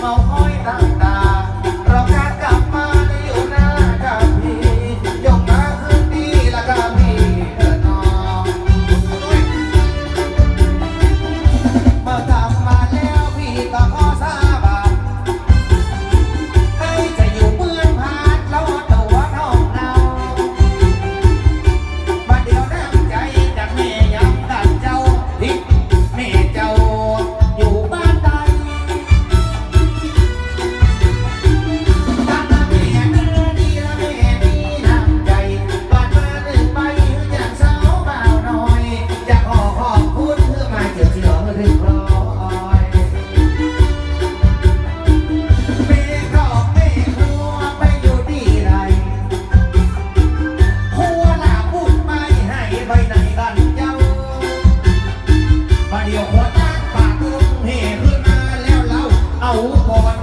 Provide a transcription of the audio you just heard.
เมาห้อยตั้งตาเราการกลับมาในอยู่หน้ากับพี่ยกมาคืนดีละกับพี่เถิดน้องเมื่อกลับมาแล้วพี่ก็ขอสาบานให้จะอยู่เมืองพานรอตัวน้องเรามาเดียวน้ำใจจากแม่ย้ำกันเจ้าทิศแม่เจ้าอยู่บ้านใดบ้านแม่เนื้อดีละแม่มีน้ำใจบ้านมาหนึ่งไปจากสาวบ่าวน้อยจะขอขอบคุณเพื่อมาเจอเชื่อเรียบร้อยแม่ก็แม่ครัวไปอยู่ที่ใดครัวหน้าพูดไม่ให้ไปไหนกันเจ้ามาเดียวหัวตั้งปากลุงเฮขึ้นมาแล้วเราเอาก่อน